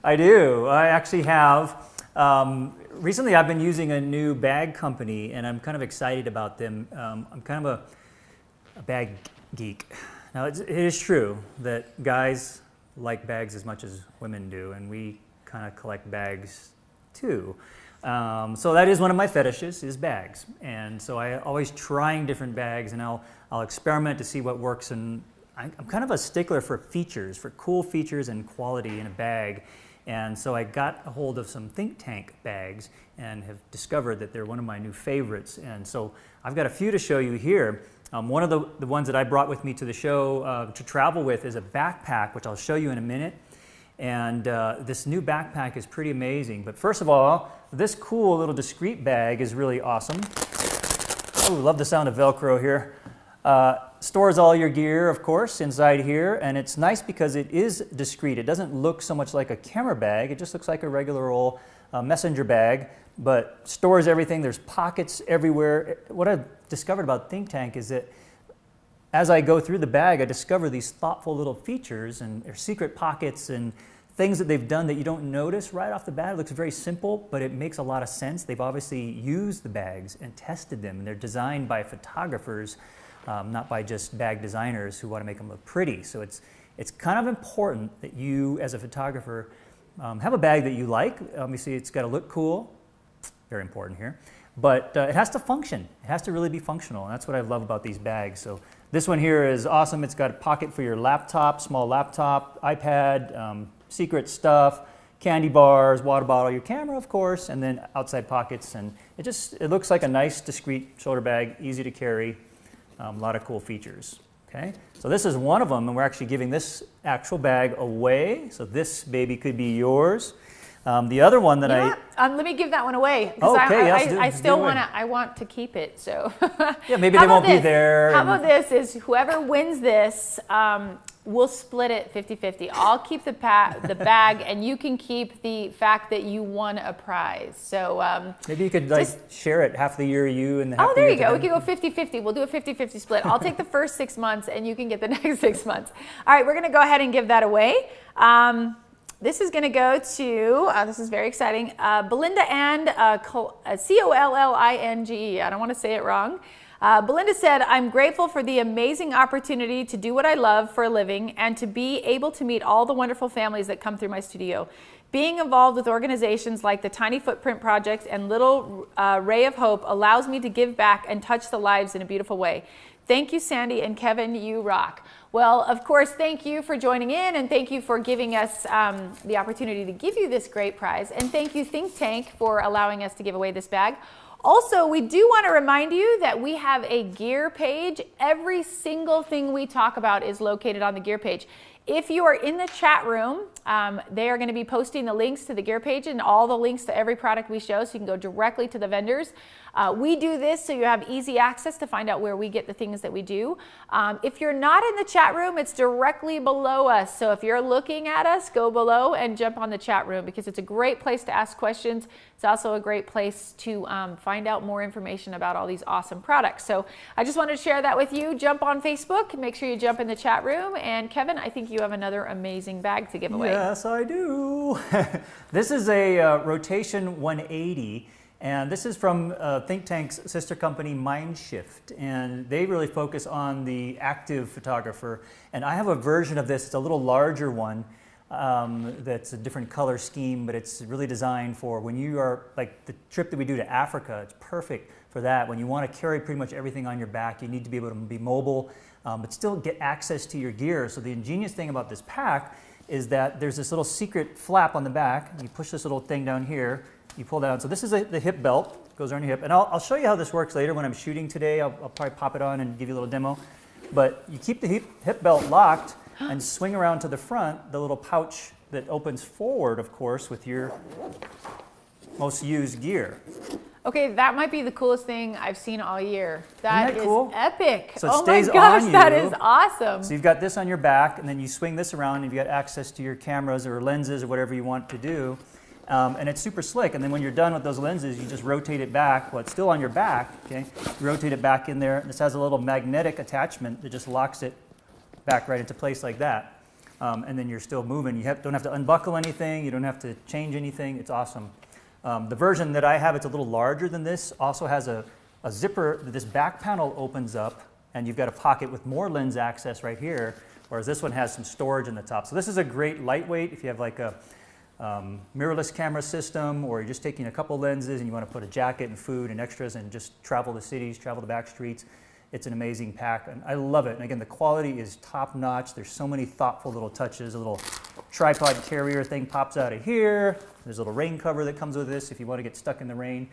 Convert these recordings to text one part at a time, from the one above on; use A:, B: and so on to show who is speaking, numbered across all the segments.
A: I do. I actually have. Recently, I've been using a new bag company, and I'm kind of excited about them. I'm kind of a bag geek. Now, it is true that guys like bags as much as women do, and we kind of collect bags too. So that is one of my fetishes, is bags. And so I always trying different bags, and I'll experiment to see what works. And I'm kind of a stickler for features, for cool features and quality in a bag. And so I got a hold of some think tank bags and have discovered that they're one of my new favorites. And so I've got a few to show you here. One of the ones that I brought with me to the show to travel with is a backpack, which I'll show you in a minute. And this new backpack is pretty amazing. But first of all, this cool little discreet bag is really awesome. Oh, love the sound of Velcro here. Stores all your gear, of course, inside here. And it's nice because it is discreet. It doesn't look so much like a camera bag. It just looks like a regular old messenger bag, but stores everything. There's pockets everywhere. What I've discovered about Think Tank is that as I go through the bag, I discover these thoughtful little features and their secret pockets and things that they've done that you don't notice right off the bat. It looks very simple, but it makes a lot of sense. They've obviously used the bags and tested them, and they're designed by photographers, not by just bag designers who want to make them look pretty. So it's kind of important that you, as a photographer, have a bag that you like. Obviously, it's got to look cool. Very important here. But it has to function. It has to really be functional, and that's what I love about these bags. So this one here is awesome. It's got a pocket for your laptop, small laptop, iPad, secret stuff, candy bars, water bottle, your camera, of course, and then outside pockets. And it looks like a nice, discreet shoulder bag, easy to carry, a lot of cool features. Okay, so this is one of them, and we're actually giving this actual bag away. So this baby could be yours. The other one that
B: let me give that one away.
A: Okay,
B: I still want to. I want to keep it. So
A: yeah, maybe they won't be there.
B: How about this? Is whoever wins this, we'll split it 50-50. I'll keep the bag, and you can keep the fact that you won a prize. So
A: maybe you could share it half the year you and half
B: oh,
A: the
B: there
A: year
B: you go. We can go 50-50. We'll do a 50-50 split. I'll take the first 6 months, and you can get the next 6 months. All right, we're going to go ahead and give that away. This is going to go to, this is very exciting, Belinda and Collinge. I don't want to say it wrong. Belinda said, I'm grateful for the amazing opportunity to do what I love for a living and to be able to meet all the wonderful families that come through my studio. Being involved with organizations like the Tiny Footprint Project and Little Ray of Hope allows me to give back and touch the lives in a beautiful way. Thank you, Sandy and Kevin, you rock. Well, of course, thank you for joining in, and thank you for giving us the opportunity to give you this great prize. And thank you, Think Tank, for allowing us to give away this bag. Also, we do want to remind you that we have a gear page. Every single thing we talk about is located on the gear page. If you are in the chat room, they are going to be posting the links to the gear page and all the links to every product we show, so you can go directly to the vendors. We do this so you have easy access to find out where we get the things that we do. If you're not in the chat room, it's directly below us. So if you're looking at us, go below and jump on the chat room, because it's a great place to ask questions. It's also a great place to find out more information about all these awesome products. So I just wanted to share that with you. Jump on Facebook, make sure you jump in the chat room. And Kevin, I think you have another amazing bag to give away.
A: Yes, I do. This is a Rotation 180. And this is from Think Tank's sister company, Mindshift. And they really focus on the active photographer. And I have a version of this. It's a little larger one that's a different color scheme, but it's really designed for when you are, like the trip that we do to Africa, it's perfect for that. When you want to carry pretty much everything on your back, you need to be able to be mobile, but still get access to your gear. So the ingenious thing about this pack is that there's this little secret flap on the back. You push this little thing down here, you pull down. So this is the hip belt, goes around your hip. And I'll show you how this works later when I'm shooting today. I'll probably pop it on and give you a little demo. But you keep the hip belt locked and swing around to the front, the little pouch that opens forward, of course, with your most used gear.
B: Okay, that might be the coolest thing I've seen all year. That is
A: cool?
B: Epic.
A: So it
B: oh
A: stays
B: my gosh,
A: on you.
B: That is awesome.
A: So you've got this on your back, and then you swing this around, and you've got access to your cameras or lenses or whatever you want to do. And it's super slick. And then when you're done with those lenses, you just rotate it back. Well, it's still on your back, okay? You rotate it back in there. This has a little magnetic attachment that just locks it back right into place like that. and then you're still moving. You don't have to unbuckle anything. You don't have to change anything. It's awesome. The version that I have, it's a little larger than this, also has a zipper that this back panel opens up, and you've got a pocket with more lens access right here, whereas this one has some storage in the top. So this is a great lightweight if you have like a mirrorless camera system, or you're just taking a couple lenses and you want to put a jacket and food and extras and just travel the cities, travel the back streets. It's an amazing pack, and I love it. And again, the quality is top notch. There's so many thoughtful little touches. A little tripod carrier thing pops out of here. There's a little rain cover that comes with this if you want to get stuck in the rain.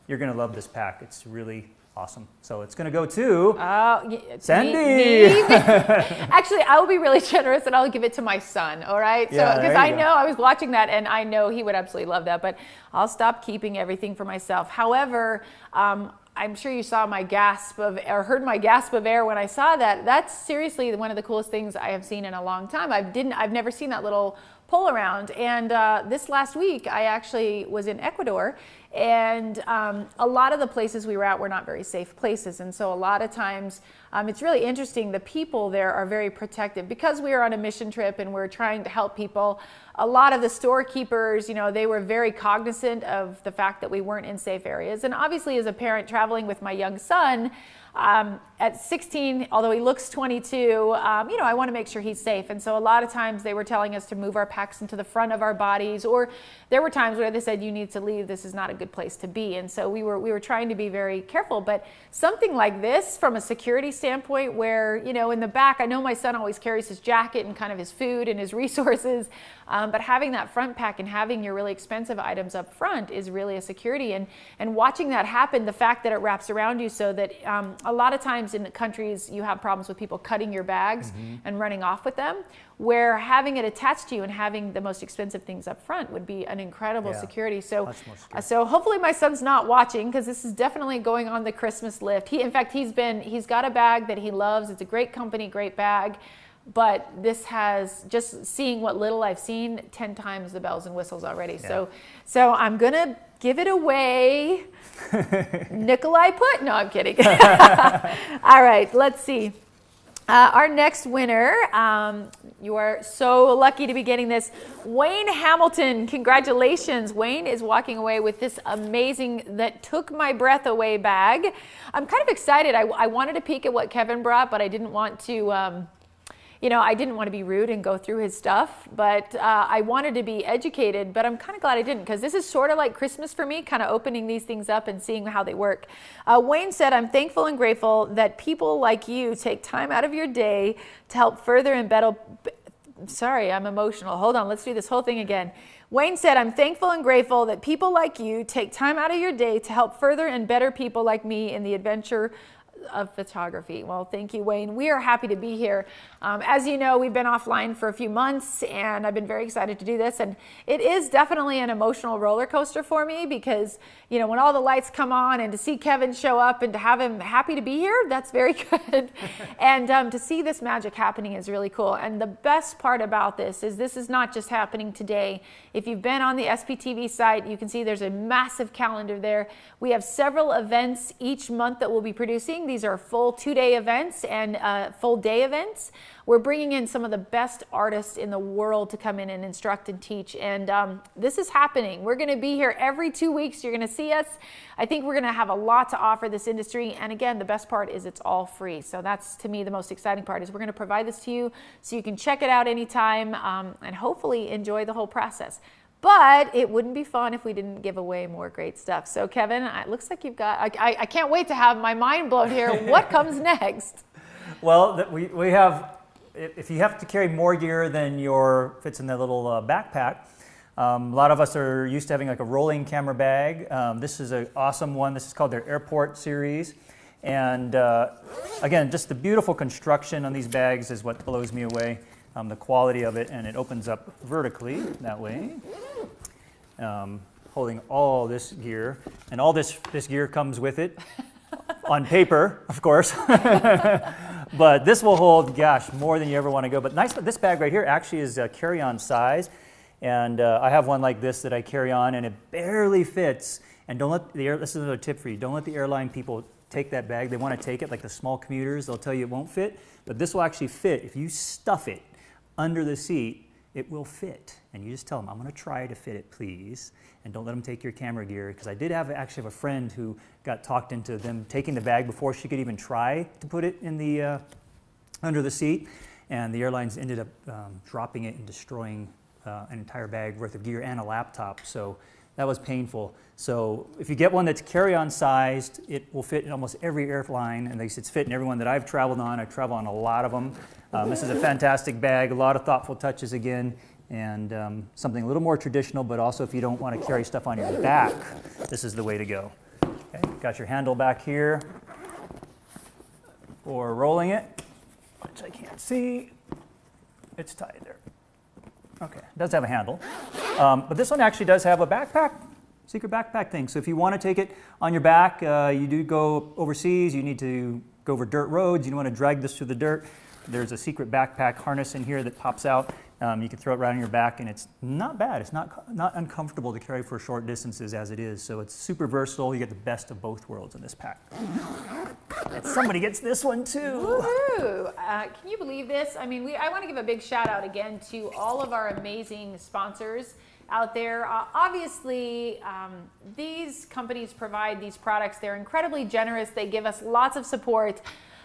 A: You're going to love this pack. It's really awesome. So it's going to go to Sandy.
B: Me? Actually, I will be really generous and I'll give it to my son. All right.
A: Yeah,
B: so because I know I was watching that and I know he would absolutely love that. But I'll stop keeping everything for myself. However, I'm sure you saw my heard my gasp of air when I saw that. That's seriously one of the coolest things I have seen in a long time. I've never seen that little pull around. And this last week, I actually was in Ecuador, and a lot of the places we were at were not very safe places. And so a lot of times, it's really interesting. The people there are very protective because we are on a mission trip and we're trying to help people. A lot of the storekeepers, they were very cognizant of the fact that we weren't in safe areas. And obviously, as a parent traveling with my young son, at 16, although he looks 22, I want to make sure he's safe. And so a lot of times they were telling us to move our packs into the front of our bodies, or there were times where they said, you need to leave, this is not a good place to be. And so we were trying to be very careful. But something like this, from a security standpoint, where, in the back, I know my son always carries his jacket and kind of his food and his resources, but having that front pack and having your really expensive items up front is really a security. And watching that happen, the fact that it wraps around you so that a lot of times in countries you have problems with people cutting your bags and running off with them, where having it attached to you and having the most expensive things up front would be an incredible security. So hopefully my son's not watching, because this is definitely going on the Christmas lift. He's got a bag that he loves. It's a great company, great bag. But this has, just seeing what little I've seen, 10 times the bells and whistles already. Yeah. So I'm going to give it away. Nikolai put? No, I'm kidding. All right, let's see. Our next winner, you are so lucky to be getting this. Wayne Hamilton, congratulations. Wayne is walking away with this amazing, that took my breath away bag. I'm kind of excited. I wanted to peek at what Kevin brought, but I didn't want to... I didn't want to be rude and go through his stuff, but I wanted to be educated, but I'm kind of glad I didn't, because this is sort of like Christmas for me, kind of opening these things up and seeing how they work. Wayne said, I'm thankful and grateful that people like you take time out of your day to help further and better... Sorry, I'm emotional. Hold on, let's do this whole thing again. Wayne said, I'm thankful and grateful that people like you take time out of your day to help further and better people like me in the adventure of photography. Well, thank you, Wayne. We are happy to be here. As you know, we've been offline for a few months, and I've been very excited to do this. And it is definitely an emotional roller coaster for me, because, when all the lights come on and to see Kevin show up and to have him happy to be here, that's very good. And to see this magic happening is really cool. And the best part about this is not just happening today. If you've been on the SPTV site, you can see there's a massive calendar there. We have several events each month that we'll be producing. These are full 2-day events and full day events. We're bringing in some of the best artists in the world to come in and instruct and teach. And this is happening. We're going to be here every 2 weeks. You're going to see us. I think we're going to have a lot to offer this industry. And again, the best part is it's all free. So that's, to me, the most exciting part, is we're going to provide this to you so you can check it out anytime and hopefully enjoy the whole process. But it wouldn't be fun if we didn't give away more great stuff. So Kevin, it looks like you've got, I can't wait to have my mind blown here. What comes next?
A: Well, we have, if you have to carry more gear than fits in that little backpack, a lot of us are used to having like a rolling camera bag. This is an awesome one. This is called their Airport series. And again, just the beautiful construction on these bags is what blows me away. The quality of it, and it opens up vertically that way, holding all this gear, and all this gear comes with it on paper, of course. But this will hold, gosh, more than you ever want to go. But nice, this bag right here actually is carry-on size, and I have one like this that I carry on, and it barely fits. And don't let this is another tip for you. Don't let the airline people take that bag. They want to take it, like the small commuters. They'll tell you it won't fit, but this will actually fit if you stuff it under the seat, it will fit. And you just tell them, I'm going to try to fit it, please. And don't let them take your camera gear, because I did actually have a friend who got talked into them taking the bag before she could even try to put it in the under the seat. And the airlines ended up dropping it and destroying an entire bag worth of gear and a laptop. So that was painful. So if you get one that's carry-on sized, it will fit in almost every airline, and it's fit in every one that I've traveled on. I travel on a lot of them. This is a fantastic bag, a lot of thoughtful touches again, and something a little more traditional, but also if you don't want to carry stuff on your back, this is the way to go. Okay, got your handle back here for rolling it, which I can't see. It's tied there. Okay, it does have a handle. But this one actually does have a backpack, secret backpack thing. So if you want to take it on your back, you do go overseas, you need to go over dirt roads, you don't want to drag this through the dirt, there's a secret backpack harness in here that pops out. You can throw it right on your back, and it's not bad. It's not uncomfortable to carry for short distances as it is. So it's super versatile. You get the best of both worlds in this pack. And somebody gets this one too.
B: Woohoo! Can you believe this? I mean, I want to give a big shout out again to all of our amazing sponsors out there. Obviously, these companies provide these products. They're incredibly generous. They give us lots of support.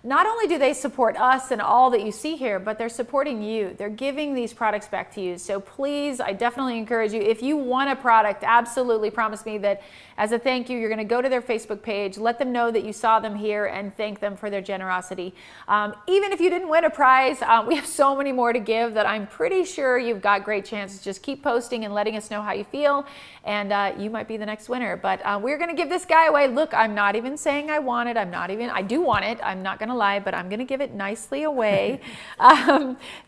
B: Not only do they support us and all that you see here, but they're supporting you. They're giving these products back to you. So please, I definitely encourage you, if you want a product, absolutely promise me that as a thank you, you're going to go to their Facebook page, let them know that you saw them here, and thank them for their generosity. Even if you didn't win a prize, we have so many more to give that I'm pretty sure you've got great chances. Just keep posting and letting us know how you feel, and you might be the next winner. But we're going to give this guy away. Look, I'm not even saying I want it. I do want it. I'm not going to lie, but I'm going to give it nicely away.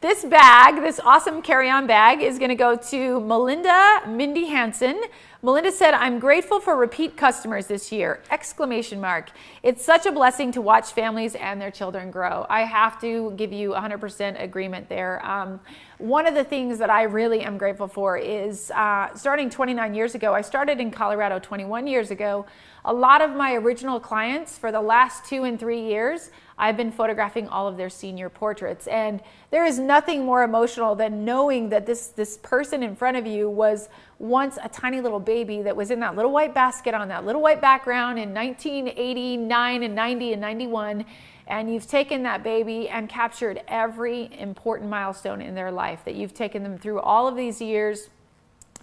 B: This bag, this awesome carry-on bag, is going to go to Melinda Mindy Hansen. Melinda said, I'm grateful for repeat customers this year, exclamation mark. It's such a blessing to watch families and their children grow. I have to give you 100% agreement there. One of the things that I really am grateful for is starting 29 years ago, I started in Colorado 21 years ago. A lot of my original clients for the last 2 and 3 years, I've been photographing all of their senior portraits. And there is nothing more emotional than knowing that this person in front of you was once a tiny little baby that was in that little white basket on that little white background in 1989 and 90 and 91. And you've taken that baby and captured every important milestone in their life, that you've taken them through all of these years.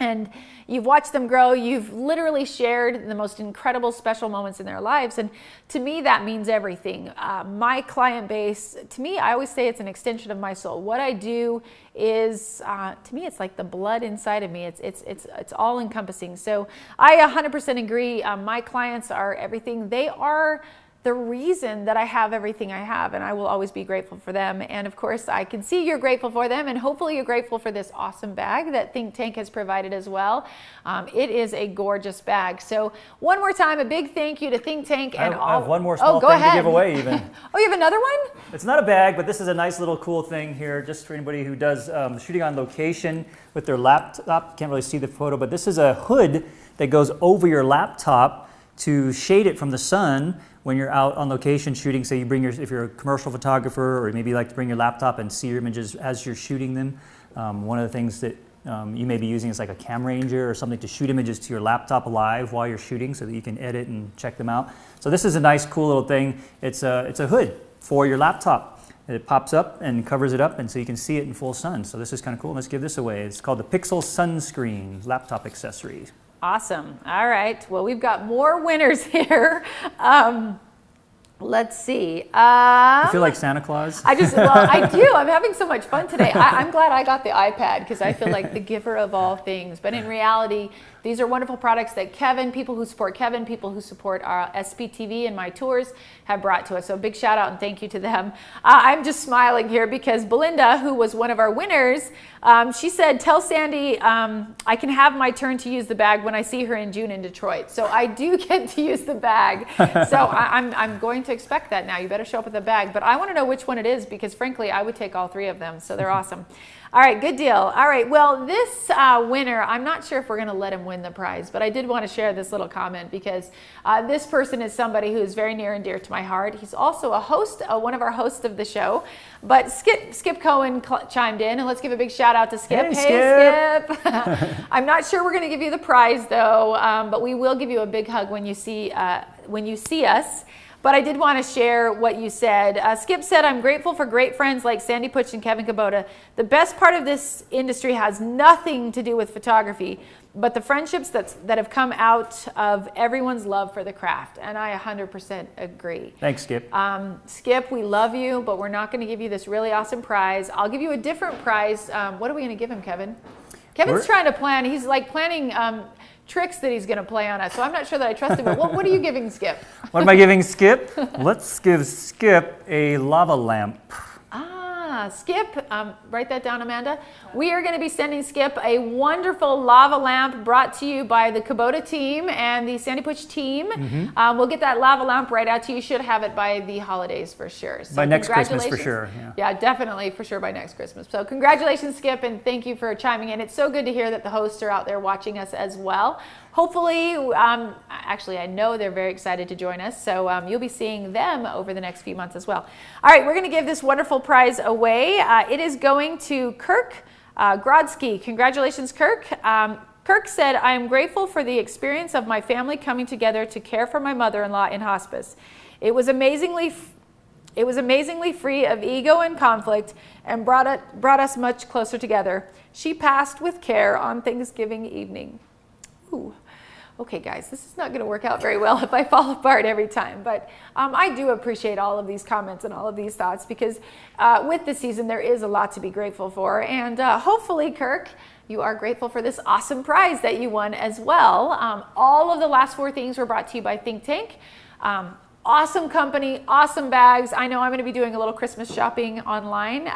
B: And you've watched them grow. You've literally shared the most incredible, special moments in their lives. And to me, that means everything. My client base, to me, I always say it's an extension of my soul. What I do is, to me, it's like the blood inside of me. It's all encompassing. So I 100% agree. My clients are everything. They are the reason that I have everything I have, and I will always be grateful for them. And of course, I can see you're grateful for them, and hopefully you're grateful for this awesome bag that Think Tank has provided as well. It is a gorgeous bag. So one more time, a big thank you to Think Tank. And
A: I have one more small thing to give away even.
B: Oh, you have another one?
A: It's not a bag, but this is a nice little cool thing here just for anybody who does shooting on location with their laptop. Can't really see the photo, but this is a hood that goes over your laptop to shade it from the sun when you're out on location shooting. Say you bring if you're a commercial photographer, or maybe you like to bring your laptop and see your images as you're shooting them. One of the things that you may be using is like a Cam Ranger or something to shoot images to your laptop live while you're shooting so that you can edit and check them out. So this is a nice, cool little thing. It's a hood for your laptop. It pops up and covers it up, and so you can see it in full sun. So this is kind of cool. Let's give this away. It's called the Pixel Sunscreen laptop accessory.
B: Awesome. All right. Well, we've got more winners here. Let's see.
A: You feel like Santa Claus?
B: I do. I'm having so much fun today. I'm glad I got the iPad, because I feel like the giver of all things. But in reality, these are wonderful products that people who support Kevin, people who support our SPTV and my tours have brought to us. So a big shout out and thank you to them. I'm just smiling here because Belinda, who was one of our winners, she said, tell Sandy I can have my turn to use the bag when I see her in June in Detroit. So I do get to use the bag. So I'm going to to expect that now. You better show up with a bag. But I want to know which one it is because, frankly, I would take all 3 of them. So they're awesome. All right, good deal. All right, well, this winner, I'm not sure if we're going to let him win the prize, but I did want to share this little comment because this person is somebody who is very near and dear to my heart. He's also a host, one of our hosts of the show. But Skip Cohen chimed in, and let's give a big shout out to Skip.
A: Hey,
B: Skip. I'm not sure we're going to give you the prize though, but we will give you a big hug when you see us. But I did want to share what you said. Skip said, I'm grateful for great friends like Sandy Putsch and Kevin Kubota. The best part of this industry has nothing to do with photography, but the friendships that have come out of everyone's love for the craft. And I 100% agree.
A: Thanks, Skip.
B: Skip, we love you, but we're not going to give you this really awesome prize. I'll give you a different prize. What are we going to give him, Kevin? Kevin's trying to plan. He's like planning tricks that he's going to play on us. So I'm not sure that I trust him. But what are you giving Skip?
A: What am I giving Skip? Let's give Skip a lava lamp.
B: Skip, write that down, Amanda. We are going to be sending Skip a wonderful lava lamp brought to you by the Kubota team and the Sandy Putsch team. Mm-hmm. We'll get that lava lamp right out to you. You should have it by the holidays for sure. So
A: by next Christmas for sure.
B: Yeah, definitely for sure by next Christmas. So congratulations, Skip, and thank you for chiming in. It's so good to hear that the hosts are out there watching us as well. Hopefully, actually, I know they're very excited to join us, so you'll be seeing them over the next few months as well. All right, we're going to give this wonderful prize away. It is going to Kirk Grodsky. Congratulations, Kirk. Kirk said, I am grateful for the experience of my family coming together to care for my mother-in-law in hospice. It was amazingly free of ego and conflict and brought us much closer together. She passed with care on Thanksgiving evening. Ooh. Okay, guys, this is not going to work out very well if I fall apart every time. But I do appreciate all of these comments and all of these thoughts because with the season, there is a lot to be grateful for. And hopefully, Kirk, you are grateful for this awesome prize that you won as well. All of the last 4 things were brought to you by Think Tank. Awesome company, awesome bags. I know I'm going to be doing a little Christmas shopping online.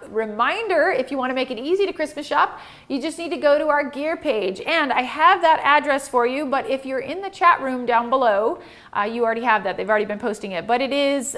B: Reminder, if you want to make it easy to Christmas shop, you just need to go to our gear page. And I have that address for you, but if you're in the chat room down below, you already have that. They've already been posting it. But it is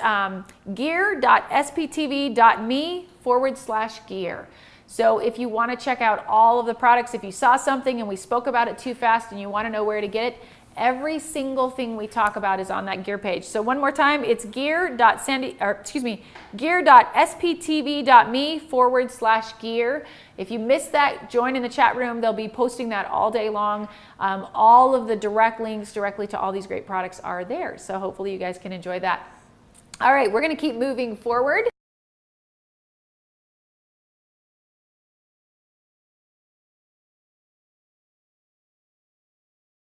B: gear.sptv.me/gear. So if you want to check out all of the products, if you saw something and we spoke about it too fast and you want to know where to get it, every single thing we talk about is on that gear page. So one more time, it's gear.sptv.me/gear. If you missed that, join in the chat room. They'll be posting that all day long. All of the direct links directly to all these great products are there. So hopefully you guys can enjoy that. All right, we're going to keep moving forward.